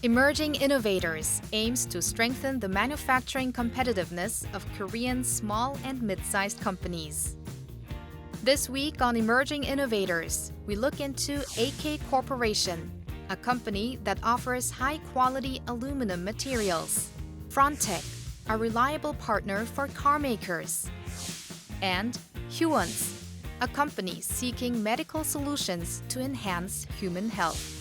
Emerging Innovators aims to strengthen the manufacturing competitiveness of Korean small and mid-sized companies. This week on Emerging Innovators, we look into AK Corporation, a company that offers high-quality aluminum materials, Frontech, a reliable partner for car makers, and Huons, a company seeking medical solutions to enhance human health.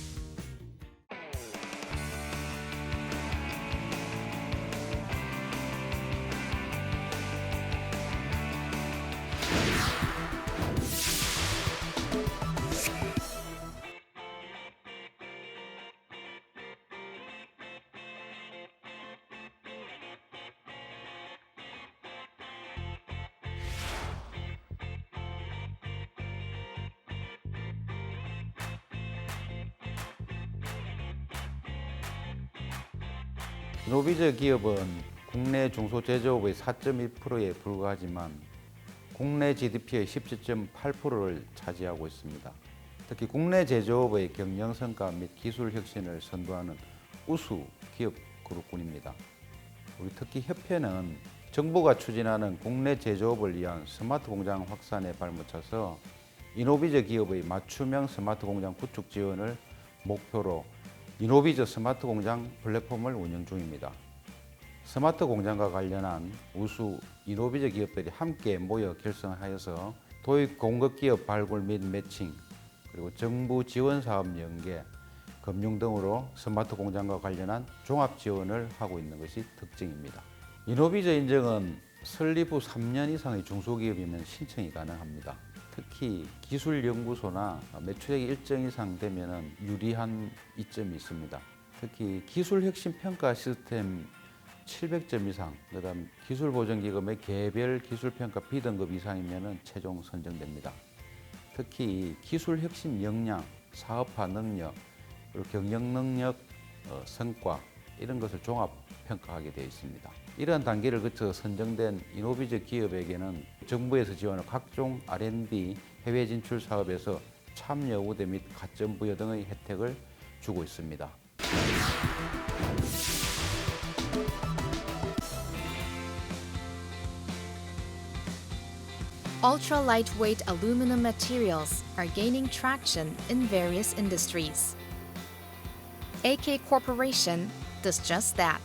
이노비저 기업은 국내 중소제조업의 4.1%에 불과하지만 국내 GDP의 17.8%를 차지하고 있습니다. 특히 국내 제조업의 경영성과 및 기술 혁신을 선도하는 우수 기업 그룹군입니다. 우리 특히 협회는 정부가 추진하는 국내 제조업을 위한 스마트 공장 확산에 발맞춰서 이노비저 기업의 맞춤형 스마트 공장 구축 지원을 목표로 이노비저 스마트 공장 플랫폼을 운영 중입니다. 스마트 공장과 관련한 우수 이노비저 기업들이 함께 모여 결성하여서 도입 공급 기업 발굴 및 매칭, 그리고 정부 지원 사업 연계, 금융 등으로 스마트 공장과 관련한 종합 지원을 하고 있는 것이 특징입니다. 이노비저 인증은 설립 후 3년 이상의 중소기업이면 신청이 가능합니다. 특히 기술연구소나 매출액이 일정 이상 되면 유리한 이점이 있습니다. 특히 기술혁신평가 시스템 700점 이상, 그다음 기술보전기금의 개별 기술평가 B등급 이상이면 최종 선정됩니다. 특히 기술혁신 역량, 사업화 능력, 그리고 경영 능력, 성과 이런 것을 종합 평가하게 되어 있습니다. 이러한 단계를 거쳐 선정된 이노비저 기업에게는 정부에서 지원하는 각종 R&D, 해외 진출 사업에서 참여 우대 및 가점 부여 등의 혜택을 주고 있습니다. Ultra-lightweight aluminum materials are gaining traction in various industries. AK Corporation does just that.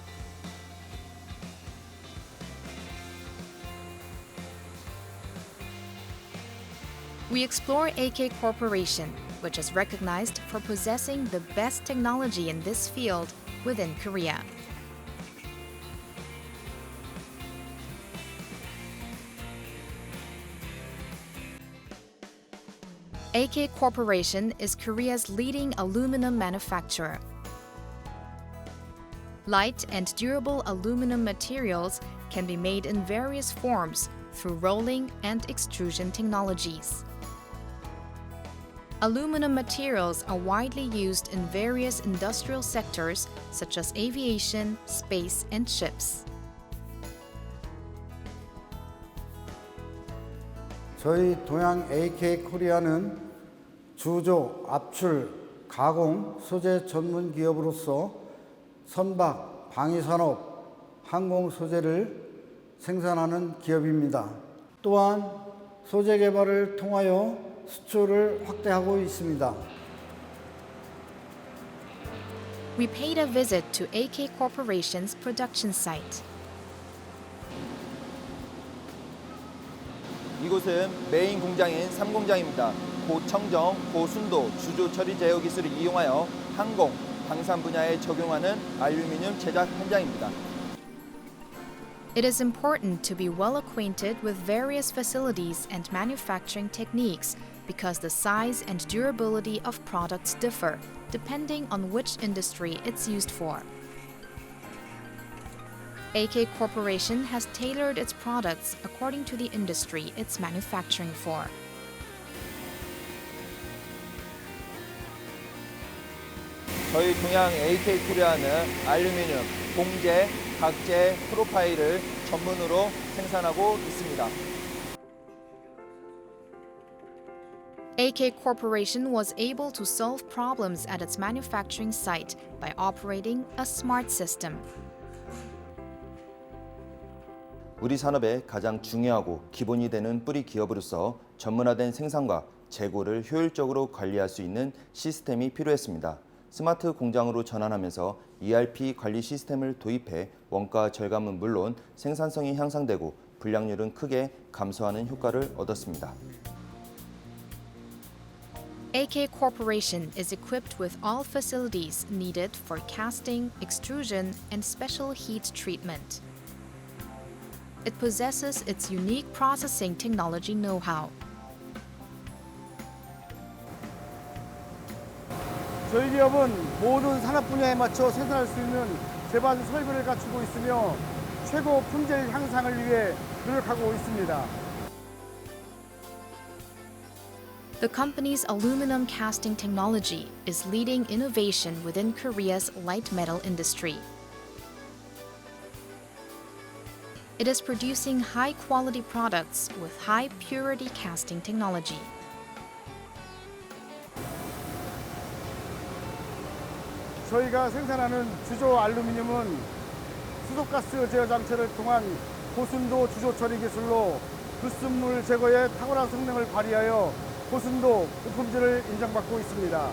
We explore AK Corporation, which is recognized for possessing the best technology in this field within Korea. AK Corporation is Korea's leading aluminum manufacturer. Light and durable aluminum materials can be made in various forms through rolling and extrusion technologies. Aluminum materials are widely used in various industrial sectors such as aviation, space, and ships. 저희 동양 AK 코리아는 주조, 압출, 가공, 소재 전문 기업으로서 선박, 방위산업, 항공 소재를 생산하는 기업입니다. 또한 소재 개발을 통하여 수출을 확대하고 있습니다. We paid a visit to AK Corporation's production site. 이곳은 메인 공장인 3공장입니다. 고청정, 고순도 주조 처리 제어 기술을 이용하여 항공, 방산 분야에 적용하는 알루미늄 제작 현장입니다. It is important to be well acquainted with various facilities and manufacturing techniques because the size and durability of products differ depending on which industry it's used for. AK Corporation has tailored its products according to the industry it's manufacturing for. 저희 동양 AK코리아는 알루미늄, 공재, 각재, 프로파일을 전문으로 생산하고 있습니다. AK Corporation was able to solve problems at its manufacturing site by operating a smart system. 우리 산업의 가장 중요하고 기본이 되는 뿌리 기업으로서 전문화된 생산과 재고를 효율적으로 관리할 수 있는 시스템이 필요했습니다. 스마트 공장으로 전환하면서 ERP 관리 시스템을 도입해 원가 절감은 물론 생산성이 향상되고 불량률은 크게 감소하는 효과를 얻었습니다. AK Corporation is equipped with all facilities needed for casting, extrusion, and special heat treatment. It possesses its unique processing technology know-how. 저희 기업은 모든 산업 분야에 맞춰 생산할 수 있는 제반 설비를 갖추고 있으며 최고 품질 향상을 위해 노력하고 있습니다. The company's aluminum casting technology is leading innovation within Korea's light metal industry. It is producing high-quality products with high-purity casting technology. 저희가 생산하는 주조 알루미늄은 수소가스 제어 장치를 통한 고순도 주조 처리 기술로 불순물 제거에 탁월한 성능을 발휘하여 고순도 고품질을 인정받고 있습니다.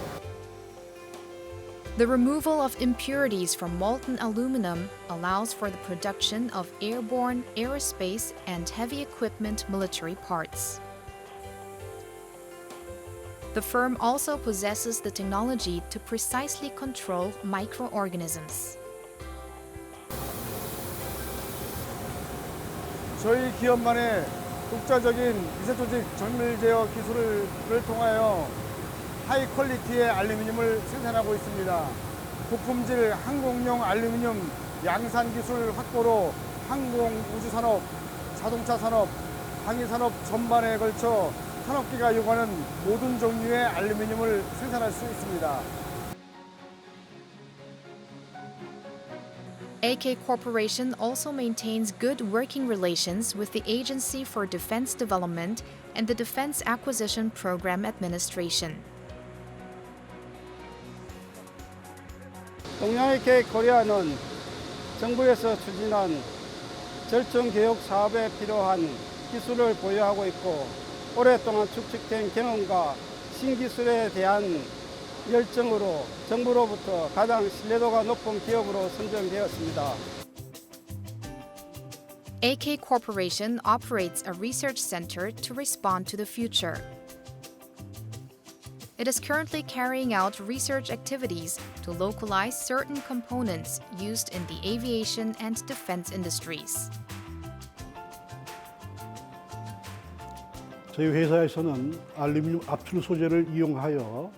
The removal of impurities from molten aluminum allows for the production of airborne, aerospace, and heavy equipment military parts. The firm also possesses the technology to precisely control microorganisms. 저희 기업만의 독자적인 미세조직 정밀 제어 기술을 통하여 하이 퀄리티의 알루미늄을 생산하고 있습니다. 고품질 항공용 알루미늄 양산 기술 확보로 항공 우주 산업, 자동차 산업, 방위 산업 전반에 걸쳐 산업계가 요구하는 모든 종류의 알루미늄을 생산할 수 있습니다. AK Corporation also maintains good working relations with the Agency for Defense Development and the Defense Acquisition Program Administration. 동양 AK 코리아는 정부에서 추진한 절충 교육 사업에 필요한 기술을 보유하고 있고 오랫동안 축적된 경험과 신기술에 대한 열정으로 정부로부터 가장 신뢰도가 높은 기업으로 선정되었습니다. AK Corporation operates a research center to respond to the future. It is currently carrying out research activities to localize certain components used in the aviation and defense industries. 저희 회사에서는 알루미늄 압출 소재를 이용하여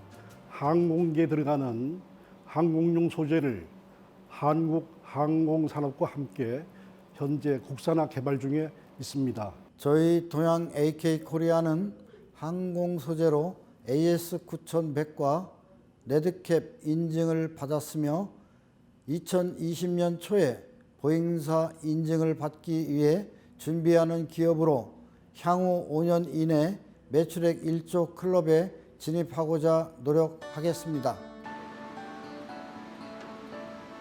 항공기에 들어가는 항공용 소재를 한국 항공산업과 함께 현재 국산화 개발 중에 있습니다. 저희 동양 AK 코리아는 항공 소재로 AS9100과 레드캡 인증을 받았으며 2020년 초에 보잉사 인증을 받기 위해 준비하는 기업으로 향후 5년 이내 매출액 1조 클럽에 진입하고자 노력하겠습니다.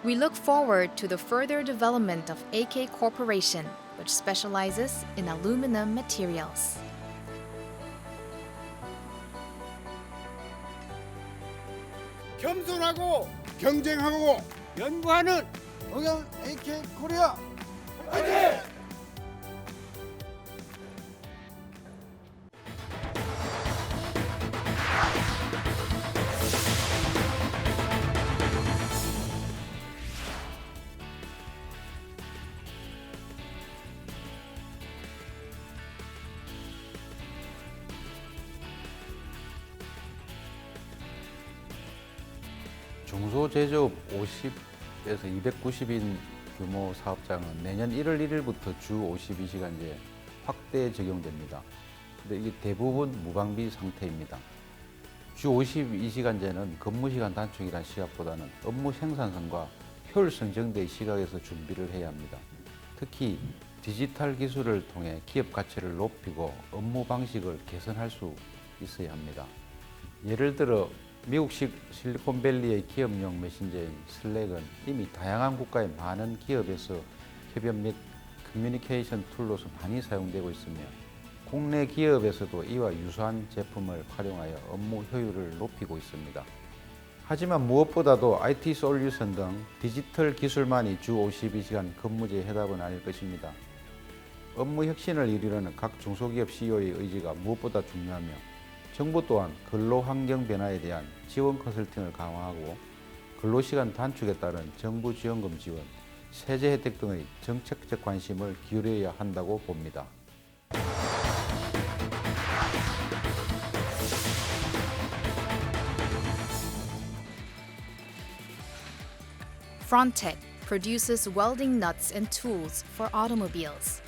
We look forward to the further development of AK Corporation, which specializes in aluminum materials. 겸손하고 경쟁하고 연구하는 동양 AK 코리아 화이팅! 중소제조업 50에서 290인 규모 사업장은 내년 1월 1일부터 주 52시간제 확대 적용됩니다. 근데 이게 대부분 무방비 상태입니다. 주 52시간제는 근무시간 단축이란 시각보다는 업무 생산성과 효율성 정도의 시각에서 준비를 해야 합니다. 특히 디지털 기술을 통해 기업 가치를 높이고 업무 방식을 개선할 수 있어야 합니다. 예를 들어 미국식 실리콘밸리의 기업용 메신저인 슬랙은 이미 다양한 국가의 많은 기업에서 협연 및 커뮤니케이션 툴로서 많이 사용되고 있으며 국내 기업에서도 이와 유사한 제품을 활용하여 업무 효율을 높이고 있습니다. 하지만 무엇보다도 IT 솔루션 등 디지털 기술만이 주 52시간 근무제의 해답은 아닐 것입니다. 업무 혁신을 이루려는 각 중소기업 CEO의 의지가 무엇보다 중요하며 정부 또한 근로환경 변화에 대한 지원 컨설팅을 강화하고 근로시간 단축에 따른 정부 지원금 지원, 세제 혜택 등의 정책적 관심을 기울여야 한다고 봅니다. Frontech produces welding nuts and tools for automobiles.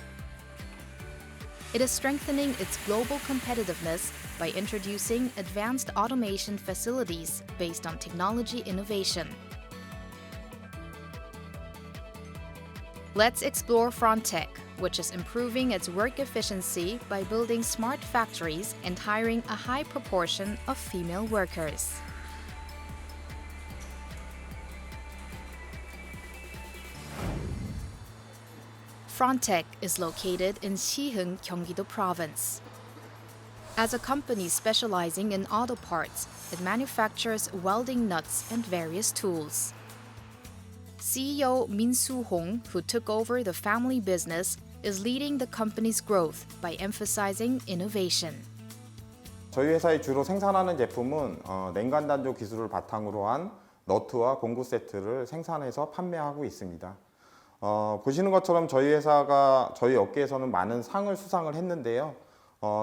It is strengthening its global competitiveness by introducing advanced automation facilities based on technology innovation. Let's explore Frontech, which is improving its work efficiency by building smart factories and hiring a high proportion of female workers. Frontech is located in Siheung, Gyeonggi-do Province. As a company specializing in auto parts, it manufactures welding nuts and various tools. CEO Min Soo-hong, who took over the family business, is leading the company's growth by emphasizing innovation. 저희 회사에 주로 생산하는 제품은 냉간 단조 기술을 바탕으로 한 너트와 공구 세트를 생산해서 판매하고 있습니다. 보시는 것처럼 저희 회사가 저희 업계에서는 많은 상을 수상을 했는데요.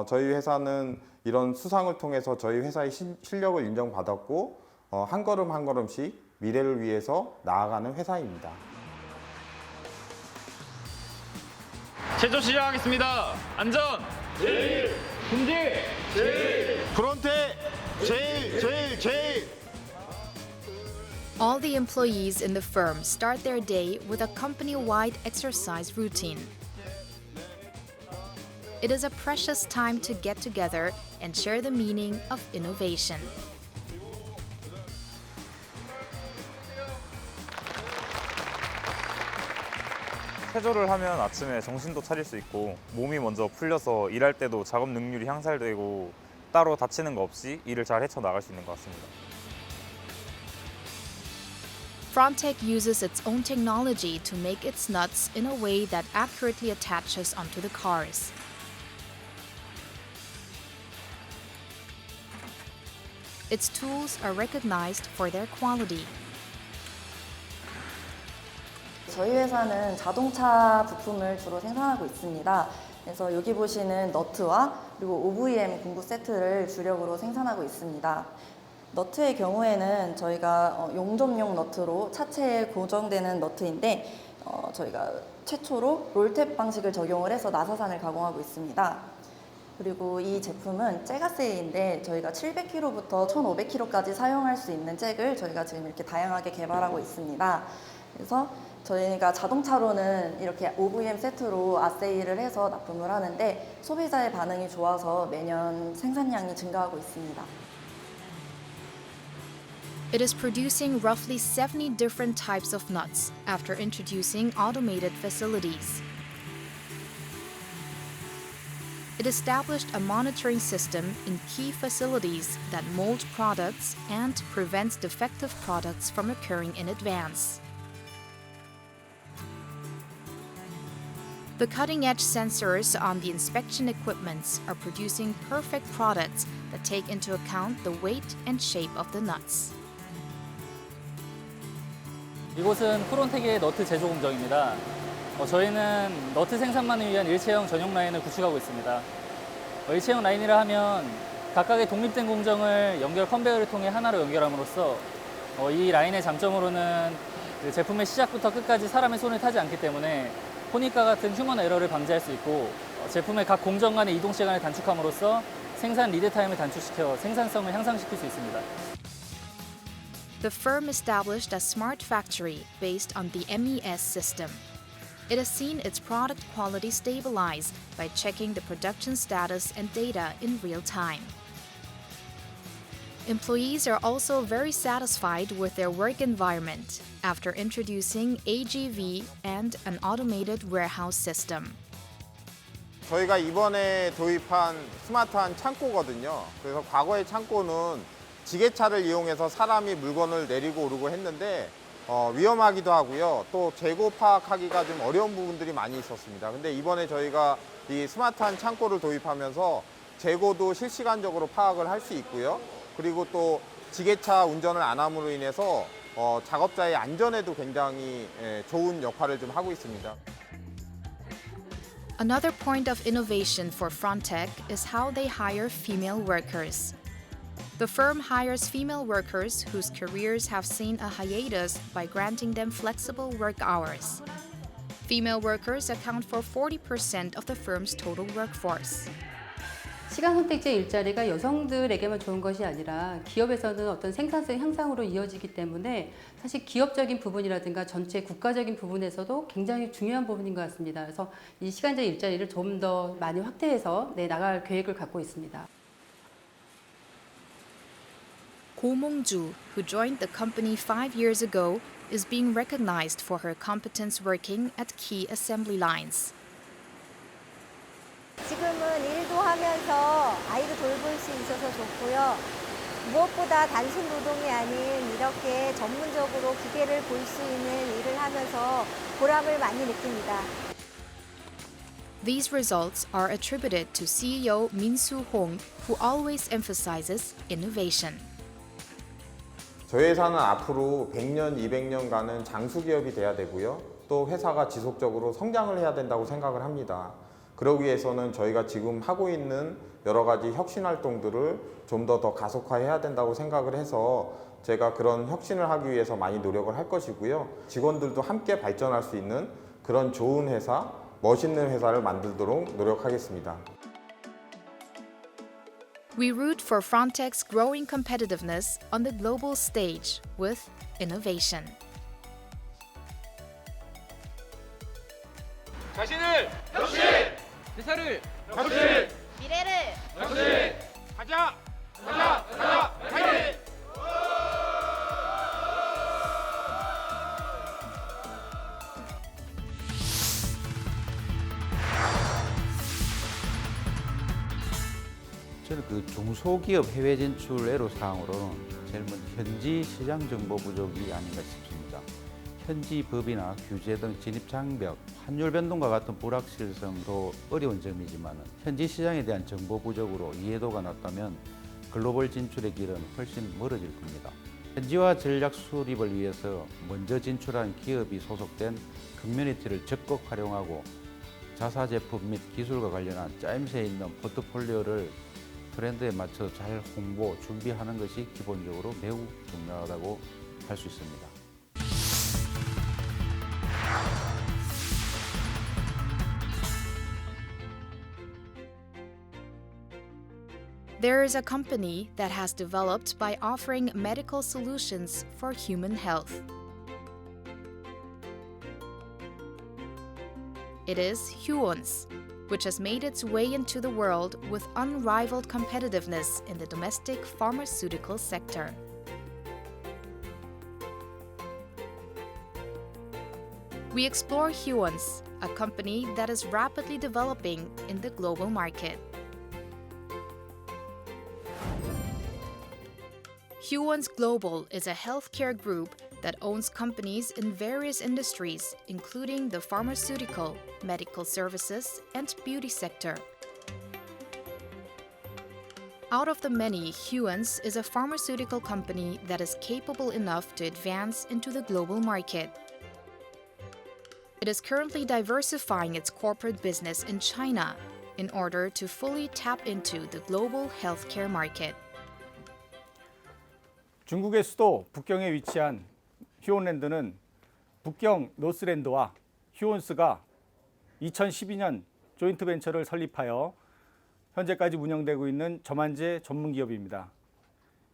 저희 회사는 이런 수상을 통해서 저희 회사의 실력을 인정받았고 한 걸음 한 걸음씩 미래를 위해서 나아가는 회사입니다. 제조 시작하겠습니다. 안전 제일, 금지 제일, 프론트 제일. All the employees in the firm start their day with a company-wide exercise routine. It is a precious time to get together and share the meaning of innovation. 체조를 하면 아침에 정신도 차릴 수 있고 몸이 먼저 풀려서 일할 때도 작업 능률이 향상되고 따로 다치는 거 없이 일을 잘 헤쳐나갈 수 있는 것 같습니다. Frontech uses its own technology to make its nuts in a way that accurately attaches onto the cars. Its tools are recognized for their quality. 저희 회사는 자동차 부품을 주로 생산하고 있습니다. 그래서 여기 보시는 너트와 그리고 OVM 공구 세트를 주력으로 생산하고 있습니다. 너트의 경우에는 저희가 용접용 너트로 차체에 고정되는 너트인데 저희가 최초로 롤탭 방식을 적용을 해서 나사산을 가공하고 있습니다. 그리고 이 제품은 잭아세이인데 저희가 700kg부터 1500kg까지 사용할 수 있는 잭을 저희가 지금 이렇게 다양하게 개발하고 있습니다. 그래서 저희가 자동차로는 이렇게 OVM 세트로 아세이를 해서 납품을 하는데 소비자의 반응이 좋아서 매년 생산량이 증가하고 있습니다. It is producing roughly 70 different types of nuts after introducing automated facilities. It established a monitoring system in key facilities that mold products and prevents defective products from occurring in advance. The cutting-edge sensors on the inspection equipments are producing perfect products that take into account the weight and shape of the nuts. 이곳은 프론텍의 너트 제조 공정입니다. 저희는 너트 생산만을 위한 일체형 전용 라인을 구축하고 있습니다. 일체형 라인이라 하면 각각의 독립된 공정을 연결 컨베이어를 통해 하나로 연결함으로써 이 라인의 장점으로는 제품의 시작부터 끝까지 사람의 손을 타지 않기 때문에 혼입과 같은 휴먼 에러를 방지할 수 있고 제품의 각 공정 간의 이동 시간을 단축함으로써 생산 리드 타임을 단축시켜 생산성을 향상시킬 수 있습니다. The firm established a smart factory based on the MES system. It has seen its product quality stabilize by checking the production status and data in real time. Employees are also very satisfied with their work environment after introducing AGV and an automated warehouse system. 저희가 이번에 도입한 스마트한 창고거든요. 그래서 과거의 창고는 지게차를 이용해서 사람이 물건을 내리고 오르고 했는데 위험하기도 하고요. 또 재고 파악하기가 좀 어려운 부분들이 많이 있었습니다. 근데 이번에 저희가 이 스마트한 창고를 도입하면서 재고도 실시간적으로 파악을 할 수 있고요. 그리고 또 지게차 운전을 안 함으로 인해서 작업자의 안전에도 굉장히 좋은 역할을 좀 하고 있습니다. Another point of innovation for Frontech is how they hire female workers. The firm hires female workers whose careers have seen a hiatus by granting them flexible work hours. Female workers account for 40% of the firm's total workforce. 시간 선택제 일자리가 여성들에게만 좋은 것이 아니라 기업에서는 어떤 생산성 향상으로 이어지기 때문에 사실 기업적인 부분이라든가 전체 국가적인 부분에서도 굉장히 중요한 부분인 것 같습니다. 그래서 이 시간제 일자리를 좀 더 많이 확대해서 나갈 계획을 갖고 있습니다. Ko Mong-ju, who joined the company 5 years ago, is being recognized for her competence working at key assembly lines. 지금은 일도 하면서 아이도 돌볼 수 있어서 좋고요. 무엇보다 단순 노동이 아닌 이렇게 전문적으로 기계를 볼 수 있는 일을 하면서 보람을 많이 느낍니다. These results are attributed to CEO Min Soo-hong, who always emphasizes innovation. 저희 회사는 앞으로 100년, 200년간은 장수기업이 돼야 되고요. 또 회사가 지속적으로 성장을 해야 된다고 생각을 합니다. 그러기 위해서는 저희가 지금 하고 있는 여러 가지 혁신 활동들을 좀 더 가속화해야 된다고 생각을 해서 제가 그런 혁신을 하기 위해서 많이 노력을 할 것이고요. 직원들도 함께 발전할 수 있는 그런 좋은 회사, 멋있는 회사를 만들도록 노력하겠습니다. We root for Frontech's growing competitiveness on the global stage with innovation. 자신을 혁신! 회사를 혁신! 미래를 혁신! 가자! 가자! 가자! 파이팅! 저는 그 중소기업 해외 진출 애로사항으로는 제일 먼저 현지 시장 정보 부족이 아닌가 싶습니다. 현지 법이나 규제 등 진입 장벽, 환율 변동과 같은 불확실성도 어려운 점이지만 현지 시장에 대한 정보 부족으로 이해도가 낮다면 글로벌 진출의 길은 훨씬 멀어질 겁니다. 현지화 전략 수립을 위해서 먼저 진출한 기업이 소속된 커뮤니티를 적극 활용하고 자사 제품 및 기술과 관련한 짜임새 있는 포트폴리오를 트렌드에 맞춰 잘 홍보, 준비하는 것이 기본적으로 매우 중요하다고 할 수 있습니다. There is a company that has developed by offering medical solutions for human health. It is Huons, which has made its way into the world with unrivaled competitiveness in the domestic pharmaceutical sector. We explore Huons, a company that is rapidly developing in the global market. Huons Global is a healthcare group that owns companies in various industries, including the pharmaceutical, medical services, and beauty sector. Out of the many, Huons is a pharmaceutical company that is capable enough to advance into the global market. It is currently diversifying its corporate business in China in order to fully tap into the global healthcare market. 중국의 수도 북경에 위치한 휴온랜드는 북경 노스랜드와 휴온스가 2012년 조인트 벤처를 설립하여 현재까지 운영되고 있는 저만제 전문 기업입니다.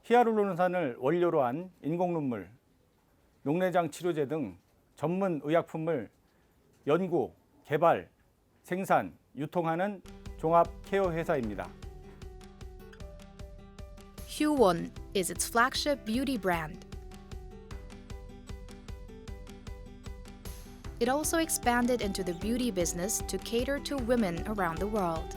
히알루론산을 원료로 한 인공눈물, 녹내장 치료제 등 전문 의약품을 연구, 개발, 생산, 유통하는 종합 케어 회사입니다. Huwon is its flagship beauty brand. It also expanded into the beauty business to cater to women around the world.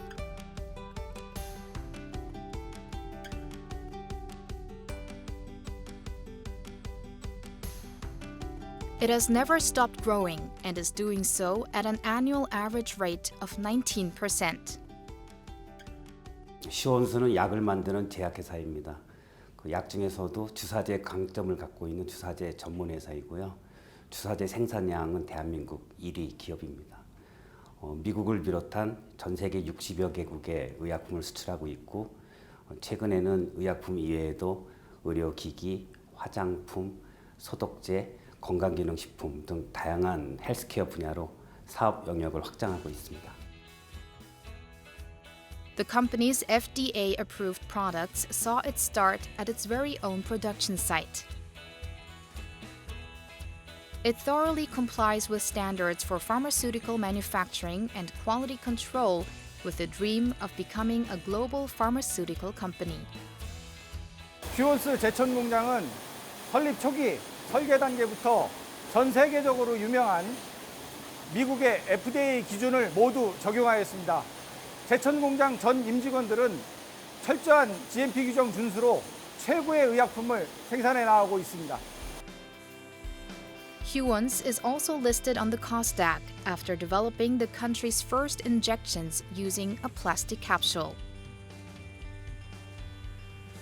It has never stopped growing and is doing so at an annual average rate of 19%. 시원스는 약을 만드는 제약회사입니다. 그 약 중에서도 주사제 강점을 갖고 있는 주사제 전문 회사이고요. 주사제 생산량은 대한민국 1위 기업입니다. 미국을 비롯한 전 세계 60여 개국에 의약품을 수출하고 있고 최근에는 의약품 이외에도 의료기기, 화장품, 소독제, 건강기능식품 등 다양한 헬스케어 분야로 사업 영역을 확장하고 있습니다. The company's FDA-approved products saw its start at its very own production site. It thoroughly complies with standards for pharmaceutical manufacturing and quality control with the dream of becoming a global pharmaceutical company. 휴원스 제천 공장은 설립 초기 설계 단계부터 전 세계적으로 유명한 미국의 FDA 기준을 모두 적용하였습니다. 제천 공장 전 임직원들은 철저한 GMP 규정 준수로 최고의 의약품을 생산해 나가고 있습니다. Huwons is also listed on the KOSDAQ after developing the country's first injections using a plastic capsule.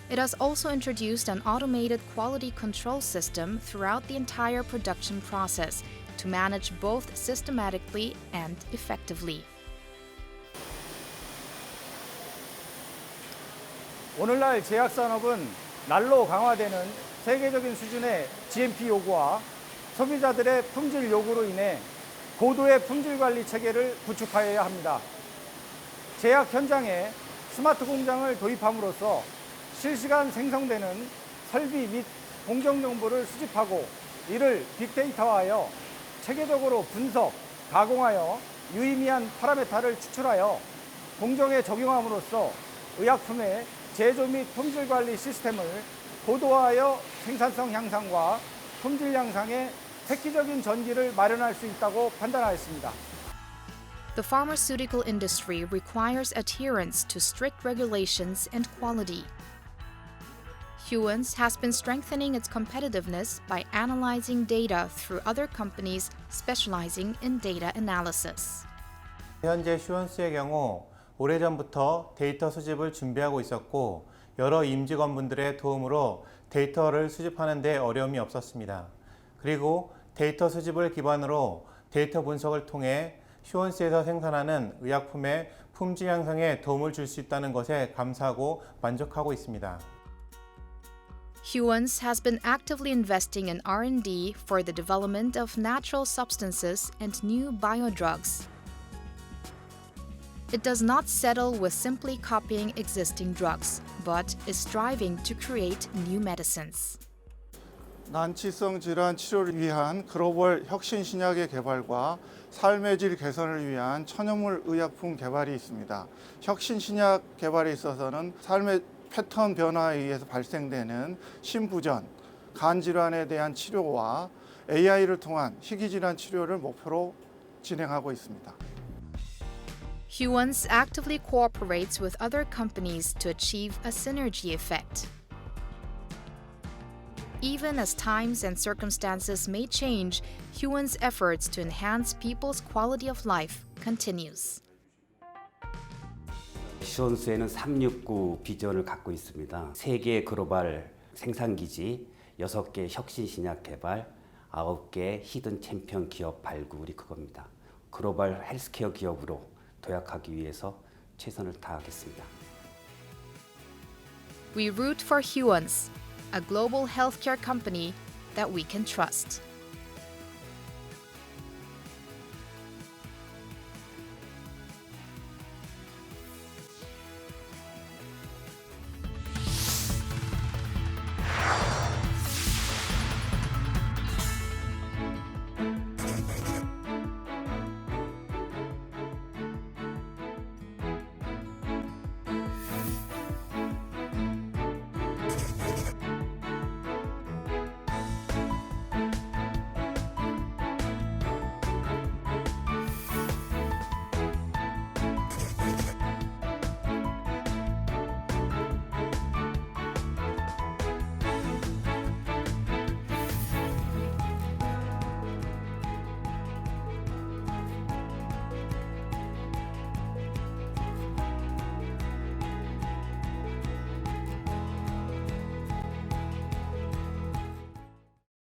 It has also introduced an automated quality control system throughout the entire production process to manage both systematically and effectively. 오늘날 제약산업은 날로 강화되는 세계적인 수준의 GMP 요구와 소비자들의 품질 요구로 인해 고도의 품질 관리 체계를 구축하여야 합니다. 제약 현장에 스마트 공장을 도입함으로써 실시간 생성되는 설비 및 공정 정보를 수집하고 이를 빅데이터화하여 체계적으로 분석, 가공하여 유의미한 파라메타를 추출하여 공정에 적용함으로써 의약품의 제조 및 품질 관리 시스템을 고도화하여 생산성 향상과 품질 향상에 획기적인 전기를 마련할 수 있다고 판단하였습니다. The pharmaceutical industry requires adherence to strict regulations and quality. Huwons has been strengthening its competitiveness by analyzing data through other companies specializing in data analysis. 현재 휴원스의 경우 오래전부터 데이터 수집을 준비하고 있었고 여러 임직원분들의 도움으로 데이터를 수집하는 데 어려움이 없었습니다. 그리고 데이터 수집을 기반으로 데이터 분석을 통해 휴원스에서 생산하는 의약품의 품질 향상에 도움을 줄 수 있다는 것에 감사하고 만족하고 있습니다. Huwons has been actively investing in R&D for the development of natural substances and new biodrugs. It does not settle with simply copying existing drugs, but is striving to create new medicines. 난치성 질환 치료를 위한 글로벌 혁신 신약의 개발과 삶의 질 개선을 위한 천연물 의약품 개발이 있습니다. 혁신 신약 개발에 있어서는 삶의 패턴 변화에 의해서 발생되는 심부전, 간 질환에 대한 치료와 AI를 통한 희귀 질환 치료를 목표로 진행하고 있습니다. Huwons actively cooperates with other companies to achieve a synergy effect. Even as times and circumstances may change, Huwons' efforts to enhance people's quality of life continues. 휴원스에는 369 비전을 갖고 있습니다. 3개의 글로벌 생산기지, 6개 혁신 신약 개발, 9개 히든 챔피언 기업 발굴이 그겁니다. 글로벌 헬스케어 기업으로 도약하기 위해서 최선을 다하겠습니다. We root for Huwons, a global healthcare company that we can trust.